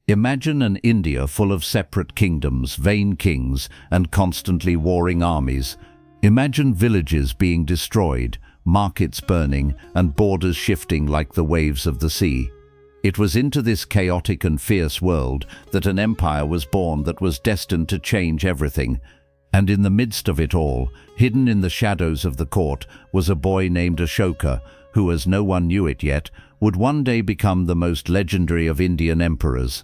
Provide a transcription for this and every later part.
Imagine an India full of separate kingdoms, vain kings, and constantly warring armies. Imagine villages being destroyed, markets burning, and borders shifting like the waves of the sea. It was into this chaotic and fierce world that an empire was born that was destined to change everything. And in the midst of it all, hidden in the shadows of the court, was a boy named Ashoka, who, as no one knew it yet, would one day become the most legendary of Indian emperors.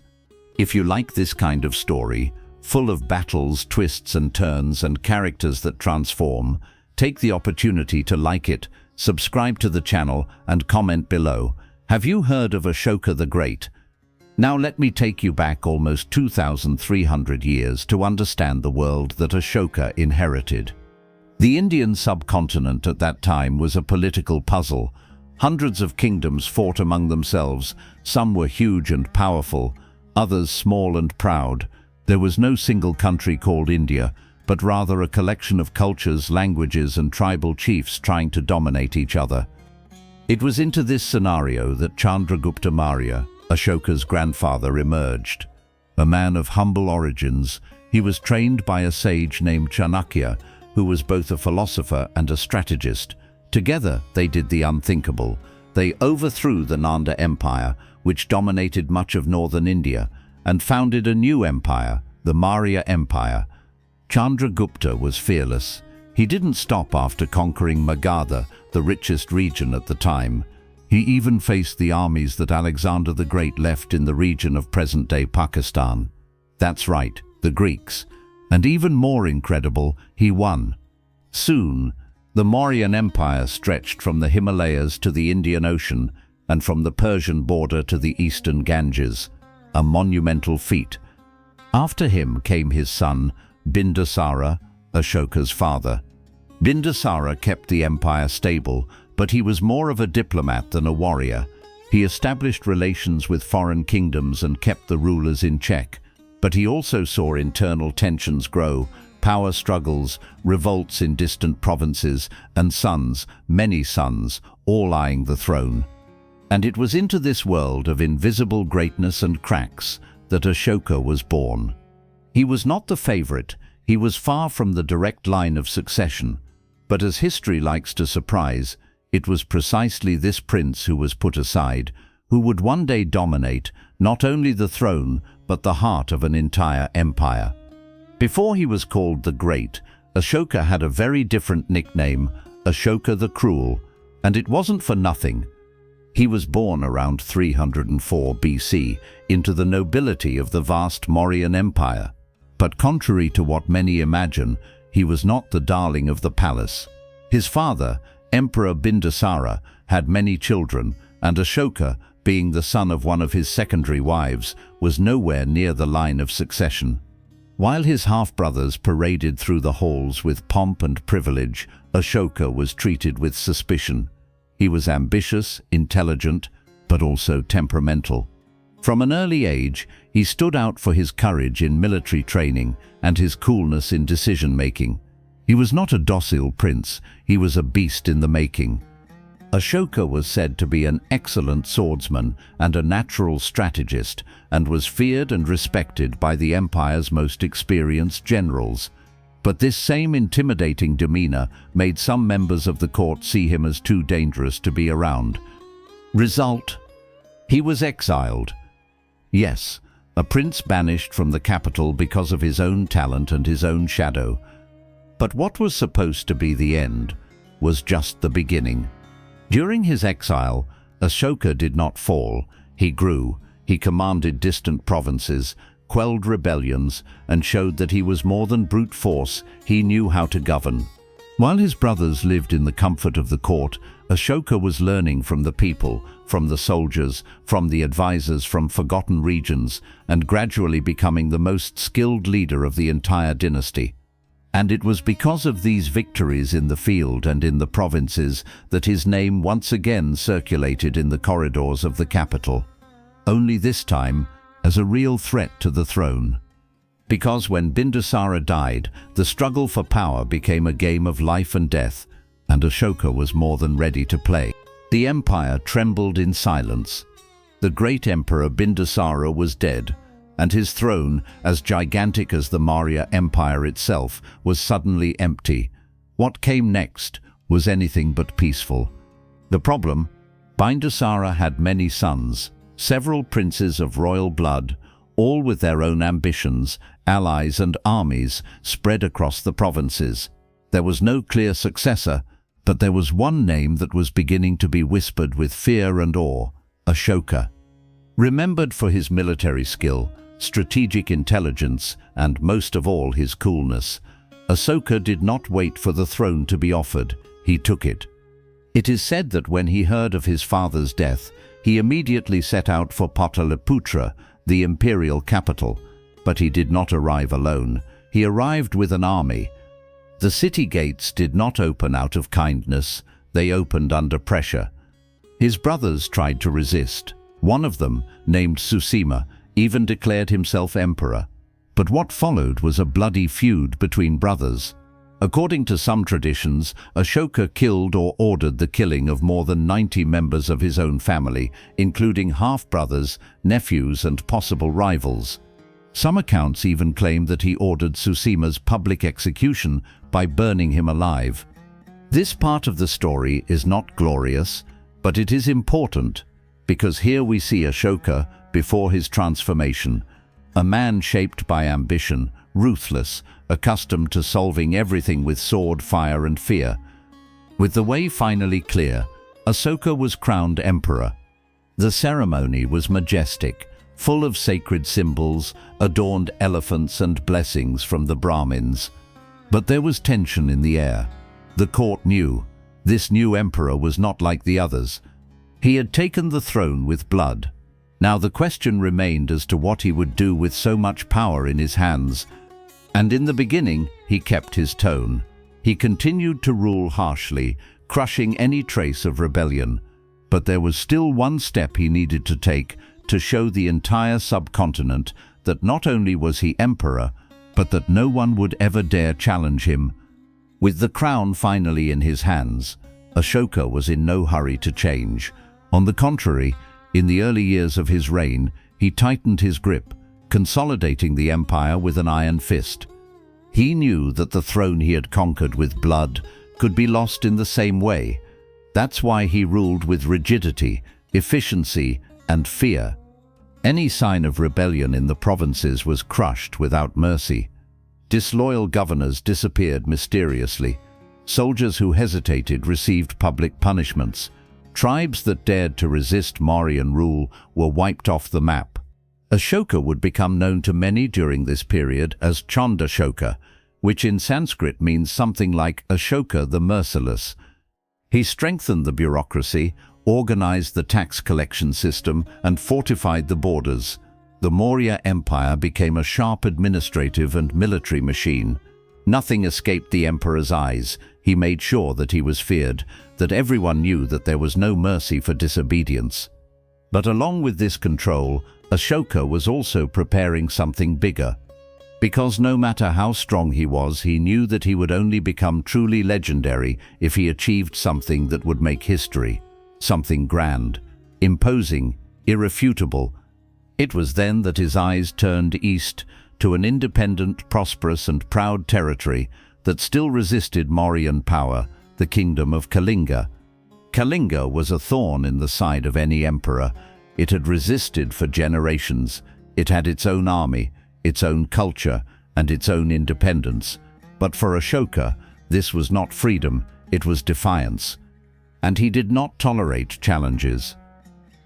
If you like this kind of story, full of battles, twists and turns, and characters that transform, take the opportunity to like it, subscribe to the channel, and comment below. Have you heard of Ashoka the Great? Now let me take you back almost 2,300 years to understand the world that Ashoka inherited. The Indian subcontinent at that time was a political puzzle. Hundreds of kingdoms fought among themselves. Some were huge and powerful, others small and proud. There was no single country called India, but rather a collection of cultures, languages, and tribal chiefs trying to dominate each other. It was into this scenario that Chandragupta Maurya, Ashoka's grandfather, emerged. A man of humble origins, he was trained by a sage named Chanakya, who was both a philosopher and a strategist. Together, they did the unthinkable. They overthrew the Nanda Empire, which dominated much of northern India, and founded a new empire, the Maurya Empire. Chandragupta was fearless. He didn't stop after conquering Magadha, the richest region at the time. He even faced the armies that Alexander the Great left in the region of present-day Pakistan. That's right, the Greeks. And even more incredible, he won. Soon, the Mauryan Empire stretched from the Himalayas to the Indian Ocean and from the Persian border to the eastern Ganges, a monumental feat. After him came his son, Bindusara, Ashoka's father. Bindusara kept the empire stable, but he was more of a diplomat than a warrior. He established relations with foreign kingdoms and kept the rulers in check. But he also saw internal tensions grow, power struggles, revolts in distant provinces, and sons, many sons, all eyeing the throne. And it was into this world of invisible greatness and cracks that Ashoka was born. He was not the favorite. He was far from the direct line of succession. But as history likes to surprise, it was precisely this prince who was put aside, who would one day dominate not only the throne, but the heart of an entire empire. Before he was called the Great, Ashoka had a very different nickname, Ashoka the Cruel, and it wasn't for nothing. He was born around 304 BC into the nobility of the vast Mauryan Empire. But contrary to what many imagine, he was not the darling of the palace. His father, Emperor Bindusara, had many children, and Ashoka, being the son of one of his secondary wives, was nowhere near the line of succession. While his half-brothers paraded through the halls with pomp and privilege, Ashoka was treated with suspicion. He was ambitious, intelligent, but also temperamental. From an early age, he stood out for his courage in military training and his coolness in decision-making. He was not a docile prince, he was a beast in the making. Ashoka was said to be an excellent swordsman and a natural strategist, and was feared and respected by the empire's most experienced generals. But this same intimidating demeanor made some members of the court see him as too dangerous to be around. Result: he was exiled. Yes, a prince banished from the capital because of his own talent and his own shadow. But what was supposed to be the end was just the beginning. During his exile, Ashoka did not fall. He grew, he commanded distant provinces, quelled rebellions, and showed that he was more than brute force. He knew how to govern. While his brothers lived in the comfort of the court, Ashoka was learning from the people, from the soldiers, from the advisors from forgotten regions, and gradually becoming the most skilled leader of the entire dynasty. And it was because of these victories in the field and in the provinces that his name once again circulated in the corridors of the capital. Only this time as a real threat to the throne. Because when Bindusara died, the struggle for power became a game of life and death, and Ashoka was more than ready to play. The empire trembled in silence. The great emperor Bindusara was dead, and his throne, as gigantic as the Maurya Empire itself, was suddenly empty. What came next was anything but peaceful. The problem? Bindusara had many sons, several princes of royal blood, all with their own ambitions, allies and armies spread across the provinces. There was no clear successor, but there was one name that was beginning to be whispered with fear and awe: Ashoka. Remembered for his military skill, strategic intelligence, and most of all his coolness, Ashoka did not wait for the throne to be offered. He took it. It is said that when he heard of his father's death, he immediately set out for Pataliputra, the imperial capital. But he did not arrive alone. He arrived with an army. The city gates did not open out of kindness. They opened under pressure. His brothers tried to resist. One of them, named Susima, even declared himself emperor. But what followed was a bloody feud between brothers. According to some traditions, Ashoka killed or ordered the killing of more than 90 members of his own family, including half-brothers, nephews, and possible rivals. Some accounts even claim that he ordered Susima's public execution by burning him alive. This part of the story is not glorious, but it is important, because here we see Ashoka before his transformation, a man shaped by ambition, ruthless, accustomed to solving everything with sword, fire, and fear. With the way finally clear, Ashoka was crowned emperor. The ceremony was majestic, full of sacred symbols, adorned elephants, and blessings from the Brahmins. But there was tension in the air. The court knew this new emperor was not like the others. He had taken the throne with blood. Now the question remained as to what he would do with so much power in his hands. And in the beginning, he kept his tone. He continued to rule harshly, crushing any trace of rebellion. But there was still one step he needed to take to show the entire subcontinent that not only was he emperor, but that no one would ever dare challenge him. With the crown finally in his hands, Ashoka was in no hurry to change. On the contrary, in the early years of his reign, he tightened his grip, consolidating the empire with an iron fist. He knew that the throne he had conquered with blood could be lost in the same way. That's why he ruled with rigidity, efficiency, and fear. Any sign of rebellion in the provinces was crushed without mercy. Disloyal governors disappeared mysteriously. Soldiers who hesitated received public punishments. Tribes that dared to resist Mauryan rule were wiped off the map. Ashoka would become known to many during this period as Chandashoka, which in Sanskrit means something like Ashoka the Merciless. He strengthened the bureaucracy, organized the tax collection system, and fortified the borders. The Maurya Empire became a sharp administrative and military machine. Nothing escaped the emperor's eyes. He made sure that he was feared, that everyone knew that there was no mercy for disobedience. But along with this control, Ashoka was also preparing something bigger. Because no matter how strong he was, he knew that he would only become truly legendary if he achieved something that would make history. Something grand, imposing, irrefutable. It was then that his eyes turned east to an independent, prosperous, and proud territory that still resisted Mauryan power, the kingdom of Kalinga. Kalinga was a thorn in the side of any emperor. It had resisted for generations. It had its own army, its own culture, and its own independence. But for Ashoka, this was not freedom, it was defiance. And he did not tolerate challenges.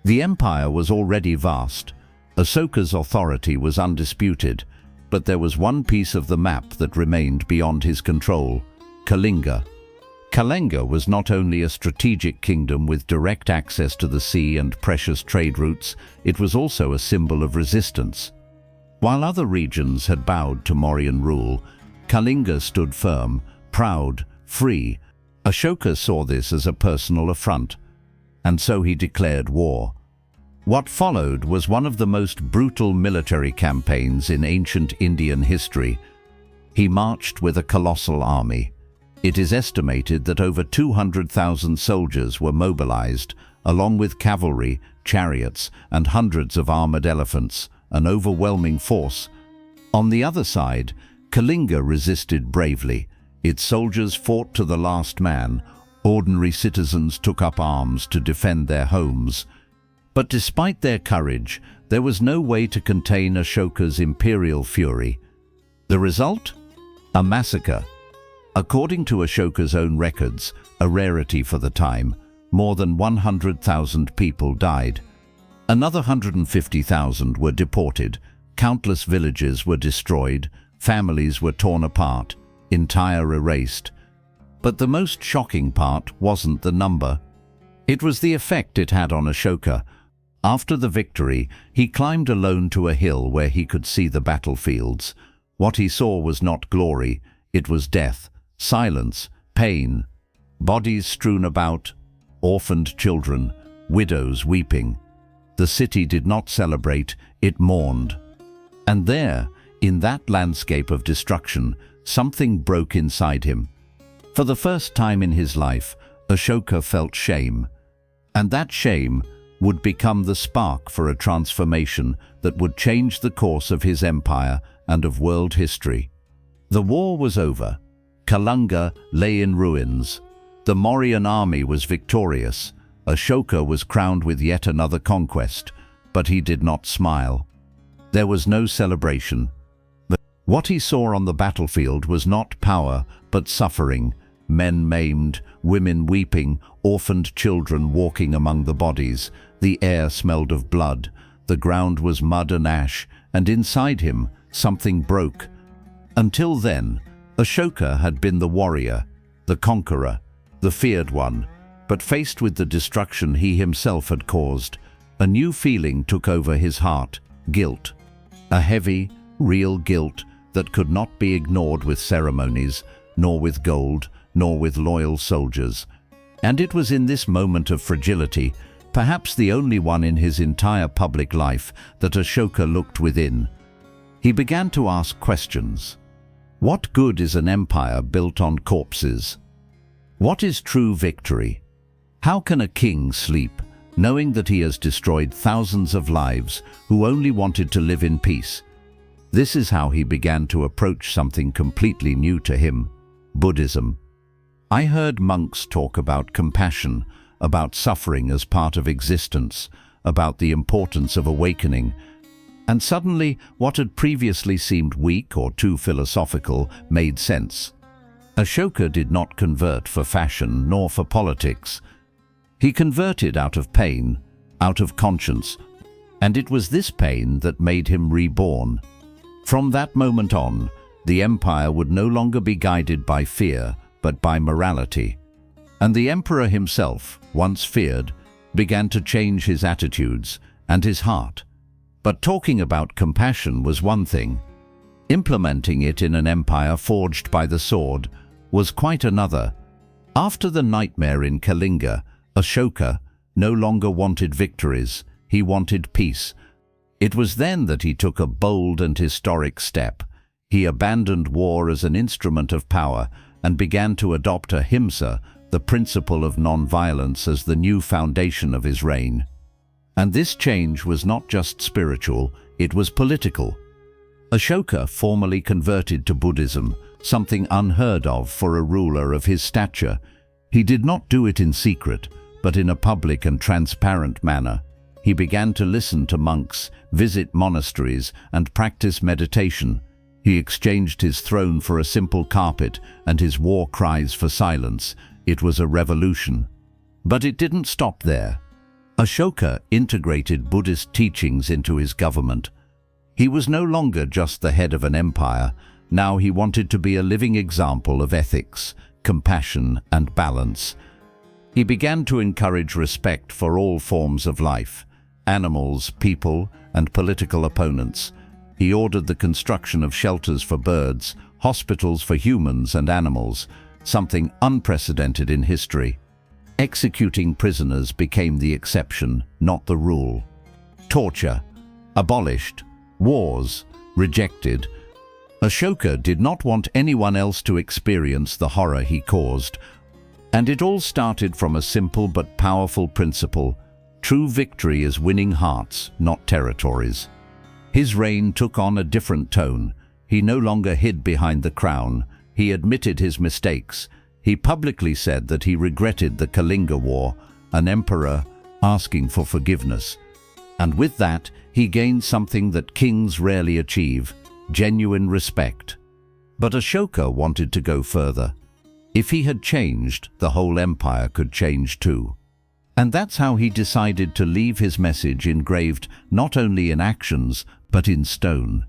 The empire was already vast. Ashoka's authority was undisputed, but there was one piece of the map that remained beyond his control: Kalinga. Kalinga was not only a strategic kingdom with direct access to the sea and precious trade routes, it was also a symbol of resistance. While other regions had bowed to Mauryan rule, Kalinga stood firm, proud, free. Ashoka saw this as a personal affront, and so he declared war. What followed was one of the most brutal military campaigns in ancient Indian history. He marched with a colossal army. It is estimated that over 200,000 soldiers were mobilized, along with cavalry, chariots, and hundreds of armored elephants, an overwhelming force. On the other side, Kalinga resisted bravely. Its soldiers fought to the last man. Ordinary citizens took up arms to defend their homes. But despite their courage, there was no way to contain Ashoka's imperial fury. The result? A massacre. According to Ashoka's own records, a rarity for the time, more than 100,000 people died. Another 150,000 were deported. Countless villages were destroyed. Families were torn apart, entire erased. But the most shocking part wasn't the number. It was the effect it had on Ashoka. After the victory, he climbed alone to a hill where he could see the battlefields. What he saw was not glory, it was death, silence, pain, bodies strewn about, orphaned children, widows weeping. The city did not celebrate, it mourned. And there, in that landscape of destruction, something broke inside him. For the first time in his life, Ashoka felt shame. And that shame would become the spark for a transformation that would change the course of his empire and of world history. The war was over. Kalinga lay in ruins. The Mauryan army was victorious. Ashoka was crowned with yet another conquest, but he did not smile. There was no celebration. What he saw on the battlefield was not power, but suffering. Men maimed, women weeping, orphaned children walking among the bodies. The air smelled of blood. The ground was mud and ash, and inside him, something broke. Until then, Ashoka had been the warrior, the conqueror, the feared one. But faced with the destruction he himself had caused, a new feeling took over his heart: guilt. A heavy, real guilt that could not be ignored with ceremonies, nor with gold, nor with loyal soldiers. And it was in this moment of fragility, perhaps the only one in his entire public life, that Ashoka looked within. He began to ask questions. What good is an empire built on corpses? What is true victory? How can a king sleep, knowing that he has destroyed thousands of lives who only wanted to live in peace? This is how he began to approach something completely new to him: Buddhism. I heard monks talk about compassion, about suffering as part of existence, about the importance of awakening. And suddenly, what had previously seemed weak or too philosophical made sense. Ashoka did not convert for fashion nor for politics. He converted out of pain, out of conscience, and it was this pain that made him reborn. From that moment on, the empire would no longer be guided by fear, but by morality. And the emperor himself, once feared, began to change his attitudes and his heart. But talking about compassion was one thing. Implementing it in an empire forged by the sword was quite another. After the nightmare in Kalinga, Ashoka no longer wanted victories, he wanted peace. It was then that he took a bold and historic step. He abandoned war as an instrument of power and began to adopt ahimsa, the principle of non-violence, as the new foundation of his reign. And this change was not just spiritual, it was political. Ashoka formally converted to Buddhism, something unheard of for a ruler of his stature. He did not do it in secret, but in a public and transparent manner. He began to listen to monks, visit monasteries, and practice meditation. He exchanged his throne for a simple carpet and his war cries for silence. It was a revolution. But it didn't stop there. Ashoka integrated Buddhist teachings into his government. He was no longer just the head of an empire. Now he wanted to be a living example of ethics, compassion, and balance. He began to encourage respect for all forms of life: animals, people, and political opponents. He ordered the construction of shelters for birds, hospitals for humans and animals, something unprecedented in history. Executing prisoners became the exception, not the rule. Torture abolished. Wars rejected. Ashoka did not want anyone else to experience the horror he caused. And it all started from a simple but powerful principle: true victory is winning hearts, not territories. His reign took on a different tone. He no longer hid behind the crown. He admitted his mistakes. He publicly said that he regretted the Kalinga War, an emperor asking for forgiveness. And with that, he gained something that kings rarely achieve: genuine respect. But Ashoka wanted to go further. If he had changed, the whole empire could change too. And that's how he decided to leave his message engraved not only in actions, but in stone.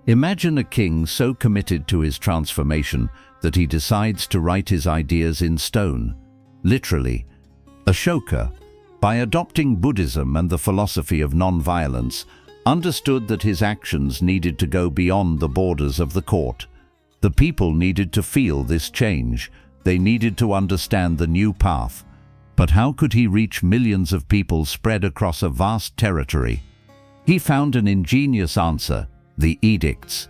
Imagine a king so committed to his transformation that he decides to write his ideas in stone. Literally. Ashoka, by adopting Buddhism and the philosophy of non-violence, understood that his actions needed to go beyond the borders of the court. The people needed to feel this change. They needed to understand the new path. But how could he reach millions of people spread across a vast territory? He found an ingenious answer: the edicts.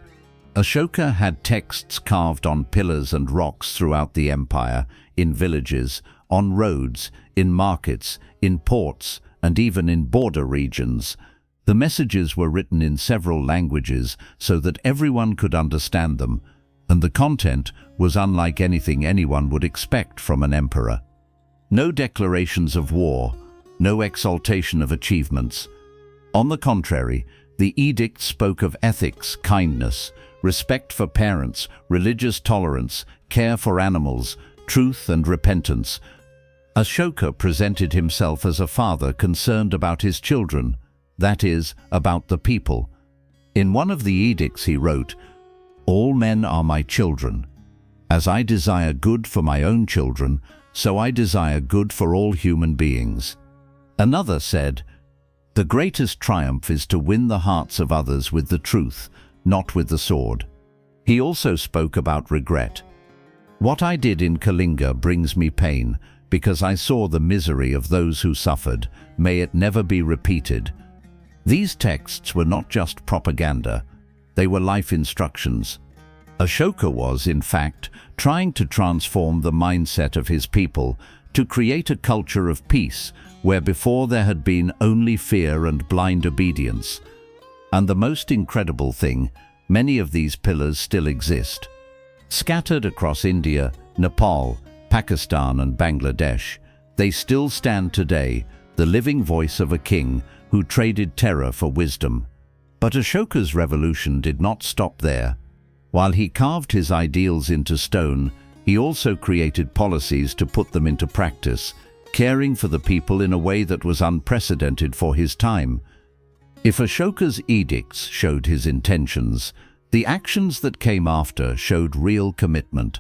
Ashoka had texts carved on pillars and rocks throughout the empire, in villages, on roads, in markets, in ports, and even in border regions. The messages were written in several languages so that everyone could understand them, and the content was unlike anything anyone would expect from an emperor. No declarations of war, no exaltation of achievements. On the contrary, the edict spoke of ethics, kindness, respect for parents, religious tolerance, care for animals, truth and repentance. Ashoka presented himself as a father concerned about his children, that is, about the people. In one of the edicts he wrote, "All men are my children. As I desire good for my own children, so I desire good for all human beings." Another said, "The greatest triumph is to win the hearts of others with the truth, not with the sword." He also spoke about regret. "What I did in Kalinga brings me pain, because I saw the misery of those who suffered. May it never be repeated." These texts were not just propaganda, they were life instructions. Ashoka was, in fact, trying to transform the mindset of his people, to create a culture of peace where before there had been only fear and blind obedience. And the most incredible thing, many of these pillars still exist. Scattered across India, Nepal, Pakistan and Bangladesh, they still stand today, the living voice of a king who traded terror for wisdom. But Ashoka's revolution did not stop there. While he carved his ideals into stone, he also created policies to put them into practice, caring for the people in a way that was unprecedented for his time. If Ashoka's edicts showed his intentions, the actions that came after showed real commitment.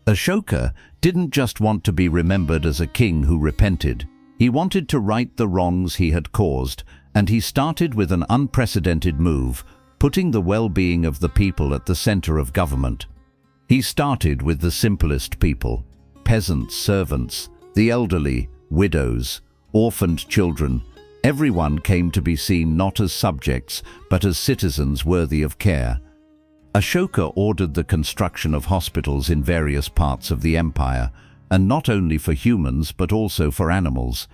Ashoka didn't just want to be remembered as a king who repented. He wanted to right the wrongs he had caused, and he started with an unprecedented move, putting the well-being of the people at the center of government. He started with the simplest people: peasants, servants, the elderly, widows, orphaned children. Everyone came to be seen not as subjects, but as citizens worthy of care. Ashoka ordered the construction of hospitals in various parts of the empire, and not only for humans but also for animals.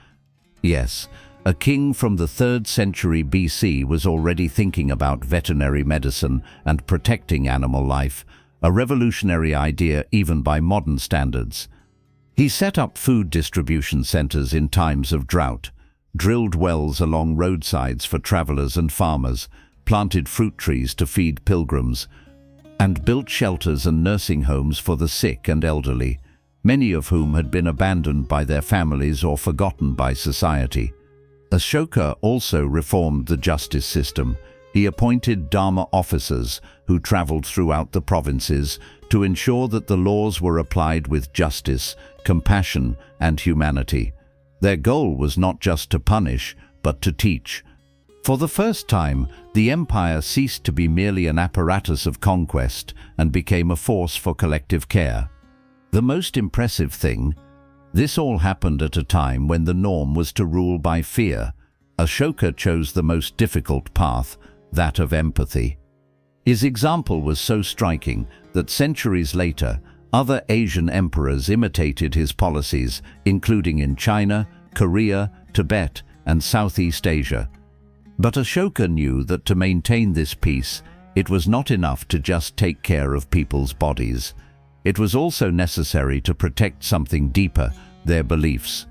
Yes, a king from the 3rd century BC was already thinking about veterinary medicine and protecting animal life, a revolutionary idea even by modern standards. He set up food distribution centers in times of drought, drilled wells along roadsides for travelers and farmers, planted fruit trees to feed pilgrims, and built shelters and nursing homes for the sick and elderly, many of whom had been abandoned by their families or forgotten by society. Ashoka also reformed the justice system. He appointed Dharma officers who traveled throughout the provinces to ensure that the laws were applied with justice, compassion, and humanity. Their goal was not just to punish, but to teach. For the first time, the empire ceased to be merely an apparatus of conquest and became a force for collective care. The most impressive thing, this all happened at a time when the norm was to rule by fear. Ashoka chose the most difficult path, that of empathy. His example was so striking that centuries later, other Asian emperors imitated his policies, including in China, Korea, Tibet, and Southeast Asia. But Ashoka knew that to maintain this peace, it was not enough to just take care of people's bodies. It was also necessary to protect something deeper, their beliefs.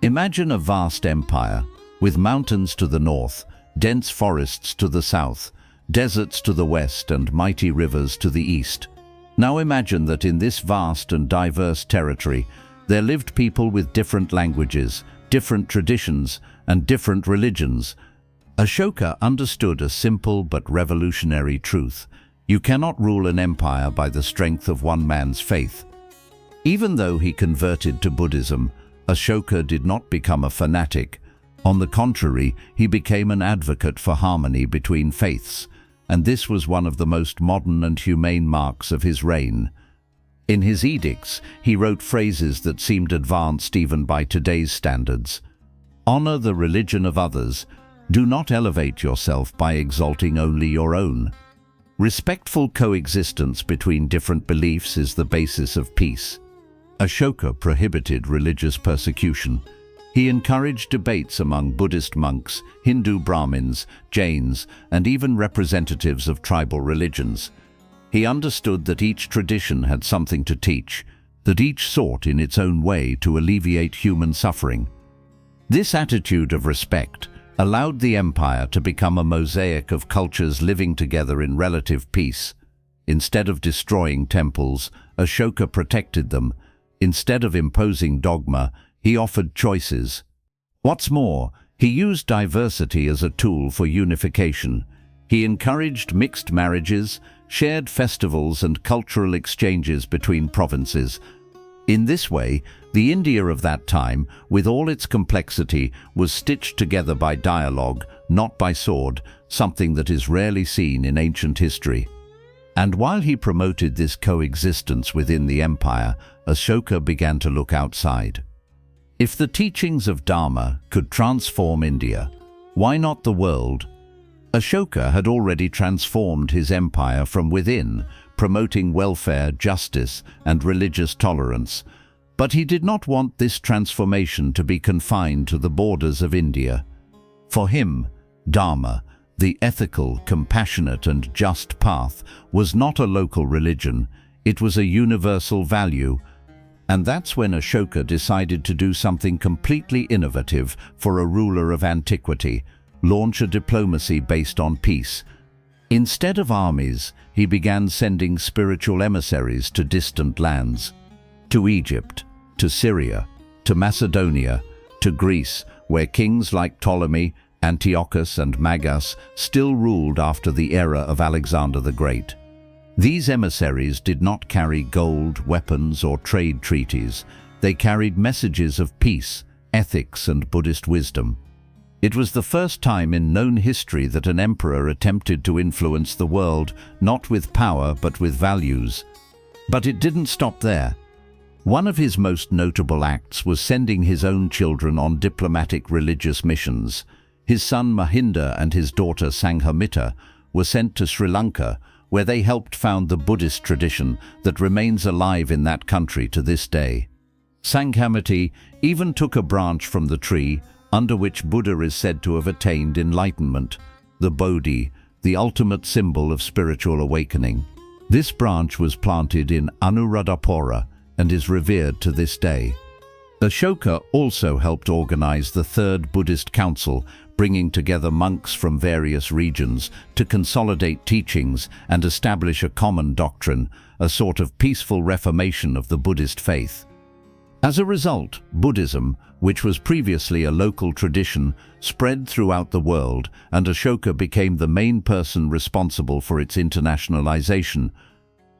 Imagine a vast empire, with mountains to the north, dense forests to the south, deserts to the west, and mighty rivers to the east. Now imagine that in this vast and diverse territory, there lived people with different languages, different traditions, and different religions. Ashoka understood a simple but revolutionary truth. You cannot rule an empire by the strength of one man's faith. Even though he converted to Buddhism, Ashoka did not become a fanatic. On the contrary, he became an advocate for harmony between faiths, and this was one of the most modern and humane marks of his reign. In his edicts, he wrote phrases that seemed advanced even by today's standards. Honor the religion of others. Do not elevate yourself by exalting only your own. Respectful coexistence between different beliefs is the basis of peace. Ashoka prohibited religious persecution. He encouraged debates among Buddhist monks, Hindu Brahmins, Jains, and even representatives of tribal religions. He understood that each tradition had something to teach, that each sought in its own way to alleviate human suffering. This attitude of respect allowed the empire to become a mosaic of cultures living together in relative peace. Instead of destroying temples, Ashoka protected them. Instead of imposing dogma, he offered choices. What's more, he used diversity as a tool for unification. He encouraged mixed marriages, shared festivals, and cultural exchanges between provinces. In this way, the India of that time, with all its complexity, was stitched together by dialogue, not by sword, something that is rarely seen in ancient history. And while he promoted this coexistence within the empire, Ashoka began to look outside. If the teachings of Dharma could transform India, why not the world? Ashoka had already transformed his empire from within, promoting welfare, justice, and religious tolerance. But he did not want this transformation to be confined to the borders of India. For him, Dharma, the ethical, compassionate, and just path, was not a local religion. It was a universal value. And that's when Ashoka decided to do something completely innovative for a ruler of antiquity: launch a diplomacy based on peace. Instead of armies, he began sending spiritual emissaries to distant lands. To Egypt, to Syria, to Macedonia, to Greece, where kings like Ptolemy, Antiochus, and Magas still ruled after the era of Alexander the Great. These emissaries did not carry gold, weapons, or trade treaties. They carried messages of peace, ethics, and Buddhist wisdom. It was the first time in known history that an emperor attempted to influence the world, not with power but with values. But it didn't stop there. One of his most notable acts was sending his own children on diplomatic religious missions. His son Mahinda and his daughter Sanghamita were sent to Sri Lanka, where they helped found the Buddhist tradition that remains alive in that country to this day. Sanghamiti even took a branch from the tree under which Buddha is said to have attained enlightenment, the Bodhi, the ultimate symbol of spiritual awakening. This branch was planted in Anuradhapura and is revered to this day. Ashoka also helped organize the Third Buddhist Council, bringing together monks from various regions to consolidate teachings and establish a common doctrine, a sort of peaceful reformation of the Buddhist faith. As a result, Buddhism, which was previously a local tradition, spread throughout the world, and Ashoka became the main person responsible for its internationalization.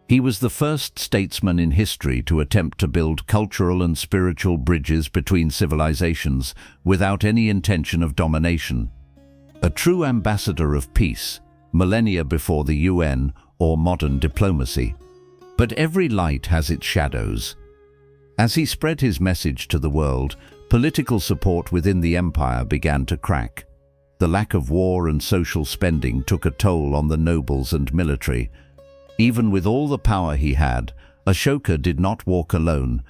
He was the first statesman in history to attempt to build cultural and spiritual bridges between civilizations without any intention of domination. A true ambassador of peace, millennia before the UN or modern diplomacy. But every light has its shadows. As he spread his message to the world, political support within the empire began to crack. The lack of war and social spending took a toll on the nobles and military. Even with all the power he had, Ashoka did not walk alone.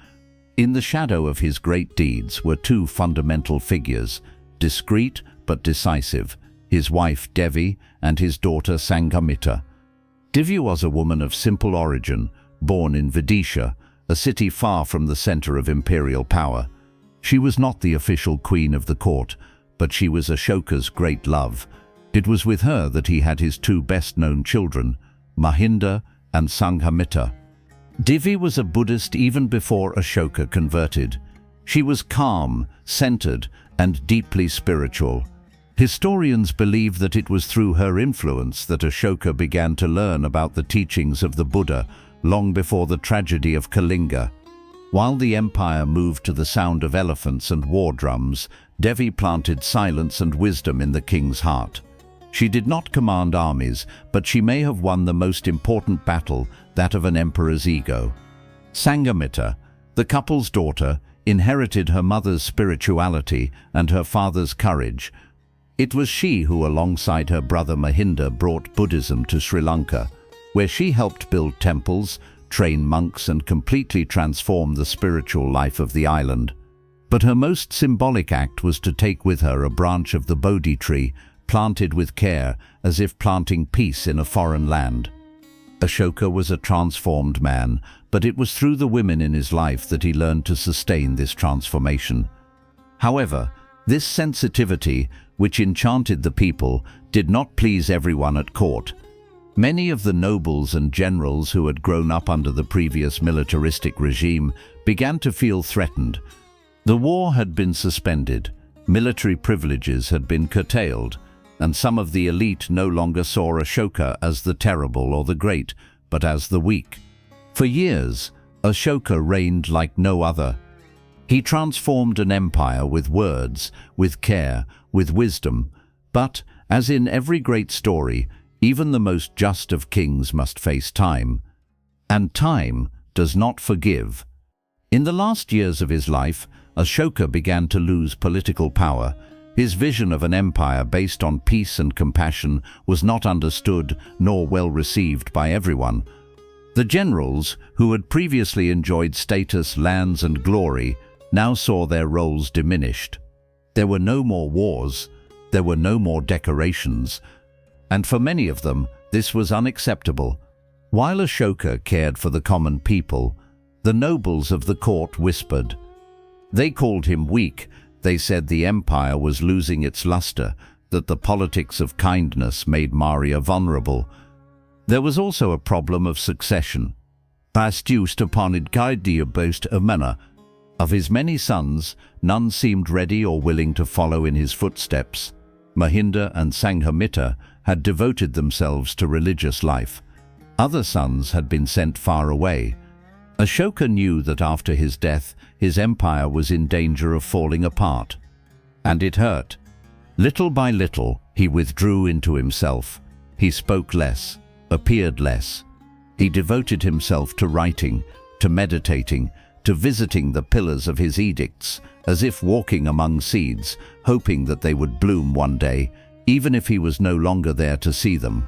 In the shadow of his great deeds were two fundamental figures, discreet but decisive: his wife Devi, and his daughter Sanghamitra. Devi was a woman of simple origin, born in Vidisha, a city far from the center of imperial power. She was not the official queen of the court, but she was Ashoka's great love. It was with her that he had his two best-known children, Mahinda and Sanghamitra. Devi was a Buddhist even before Ashoka converted. She was calm, centered, and deeply spiritual. Historians believe that it was through her influence that Ashoka began to learn about the teachings of the Buddha long before the tragedy of Kalinga. While the empire moved to the sound of elephants and war drums, Devi planted silence and wisdom in the king's heart. She did not command armies, but she may have won the most important battle, that of an emperor's ego. Sanghamitra, the couple's daughter, inherited her mother's spirituality and her father's courage. It was she who, alongside her brother Mahinda, brought Buddhism to Sri Lanka, where she helped build temples, train monks, and completely transform the spiritual life of the island. But her most symbolic act was to take with her a branch of the Bodhi tree, planted with care, as if planting peace in a foreign land. Ashoka was a transformed man, but it was through the women in his life that he learned to sustain this transformation. However, this sensitivity, which enchanted the people, did not please everyone at court. Many of the nobles and generals who had grown up under the previous militaristic regime began to feel threatened. The war had been suspended, military privileges had been curtailed, and some of the elite no longer saw Ashoka as the terrible or the great, but as the weak. For years, Ashoka reigned like no other. He transformed an empire with words, with care, with wisdom, but, as in every great story, even the most just of kings must face time. And time does not forgive. In the last years of his life, Ashoka began to lose political power. His vision of an empire based on peace and compassion was not understood nor well received by everyone. The generals, who had previously enjoyed status, lands, and glory, now saw their roles diminished. There were no more wars, there were no more decorations, and for many of them, this was unacceptable. While Ashoka cared for the common people, the nobles of the court whispered. They called him weak. They said the empire was losing its luster, that the politics of kindness made Maria vulnerable. There was also a problem of succession. Of his many sons, none seemed ready or willing to follow in his footsteps. Mahinda and Sanghamitra had devoted themselves to religious life. Other sons had been sent far away. Ashoka knew that after his death, his empire was in danger of falling apart. And it hurt. Little by little, he withdrew into himself. He spoke less, appeared less. He devoted himself to writing, to meditating, to visiting the pillars of his edicts, as if walking among seeds, hoping that they would bloom one day, even if he was no longer there to see them.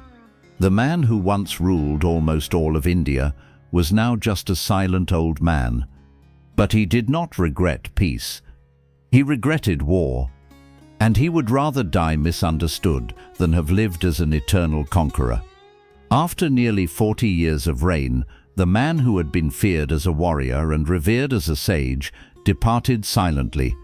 The man who once ruled almost all of India was now just a silent old man. But he did not regret peace. He regretted war, and he would rather die misunderstood than have lived as an eternal conqueror. After nearly 40 years of reign, the man who had been feared as a warrior and revered as a sage departed silently.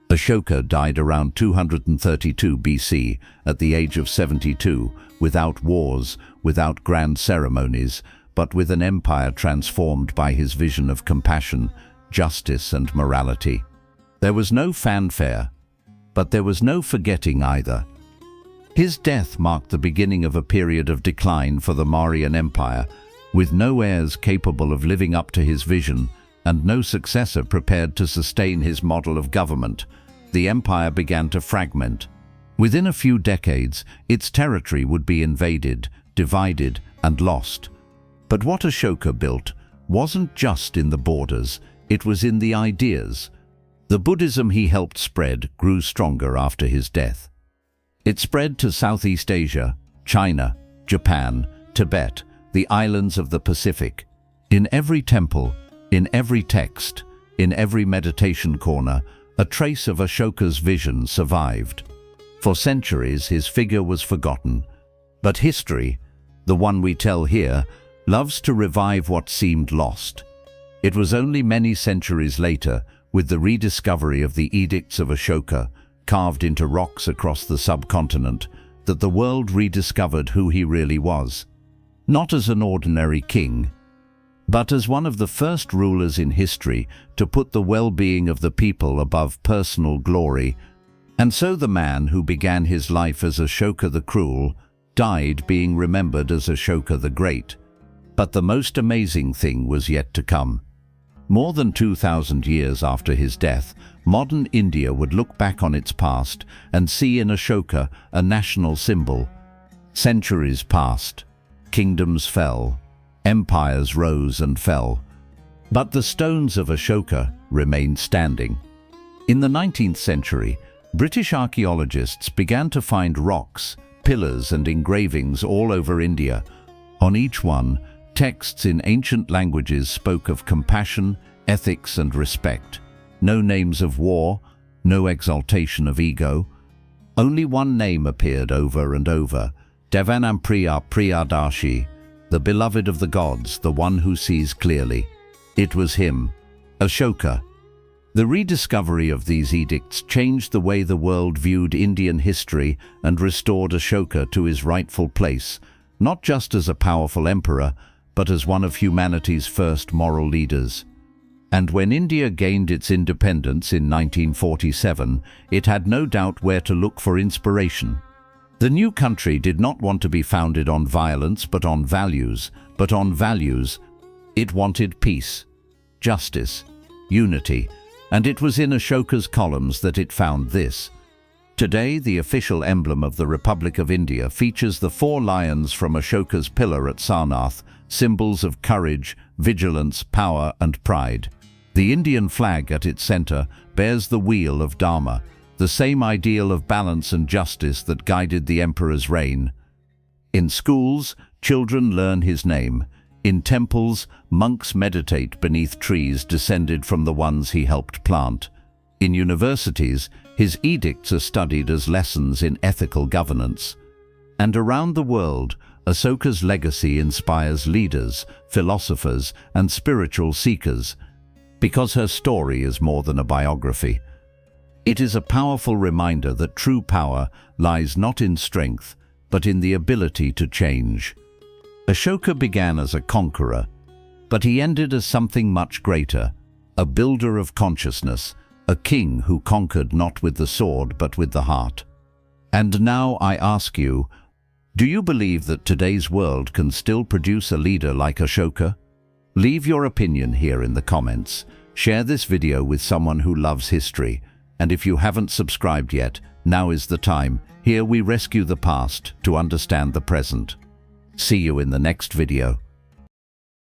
Ashoka died around 232 BC at the age of 72, without wars, without grand ceremonies, but with an empire transformed by his vision of compassion, justice, and morality. There was no fanfare, but there was no forgetting either. His death marked the beginning of a period of decline for the Mauryan Empire, with no heirs capable of living up to his vision and no successor prepared to sustain his model of government. The empire began to fragment. Within a few decades, its territory would be invaded, divided, and lost. But what Ashoka built wasn't just in the borders, it was in the ideas. The Buddhism he helped spread grew stronger after his death. It spread to Southeast Asia, China, Japan, Tibet, the islands of the Pacific. In every temple, in every text, in every meditation corner, a trace of Ashoka's vision survived. For centuries, his figure was forgotten. But history, the one we tell here, loves to revive what seemed lost. It was only many centuries later, with the rediscovery of the edicts of Ashoka, carved into rocks across the subcontinent, that the world rediscovered who he really was. Not as an ordinary king, but as one of the first rulers in history to put the well-being of the people above personal glory. And so the man who began his life as Ashoka the Cruel died being remembered as Ashoka the Great. But the most amazing thing was yet to come. More than 2,000 years after his death, modern India would look back on its past and see in Ashoka a national symbol. Centuries passed, kingdoms fell, empires rose and fell, but the stones of Ashoka remained standing. In the 19th century, British archaeologists began to find rocks, pillars and engravings all over India. On each one, texts in ancient languages spoke of compassion, ethics and respect. No names of war, no exaltation of ego. Only one name appeared over and over, Devanampriya Priyadarshi, the beloved of the gods, the one who sees clearly. It was him, Ashoka. The rediscovery of these edicts changed the way the world viewed Indian history and restored Ashoka to his rightful place, not just as a powerful emperor, but as one of humanity's first moral leaders. And when India gained its independence in 1947, it had no doubt where to look for inspiration. The new country did not want to be founded on violence but on values. It wanted peace, justice, unity, and it was in Ashoka's columns that it found this. Today, the official emblem of the Republic of India features the 4 lions from Ashoka's pillar at Sarnath, symbols of courage, vigilance, power and pride. The Indian flag at its center bears the wheel of Dharma, the same ideal of balance and justice that guided the emperor's reign. In schools, children learn his name. In temples, monks meditate beneath trees descended from the ones he helped plant. In universities, his edicts are studied as lessons in ethical governance. And around the world, Ashoka's legacy inspires leaders, philosophers, and spiritual seekers, because her story is more than a biography. It is a powerful reminder that true power lies not in strength, but in the ability to change. Ashoka began as a conqueror, but he ended as something much greater, a builder of consciousness, a king who conquered not with the sword but with the heart. And now I ask you, do you believe that today's world can still produce a leader like Ashoka? Leave your opinion here in the comments. Share this video with someone who loves history. And if you haven't subscribed yet, now is the time. Here we rescue the past to understand the present. See you in the next video.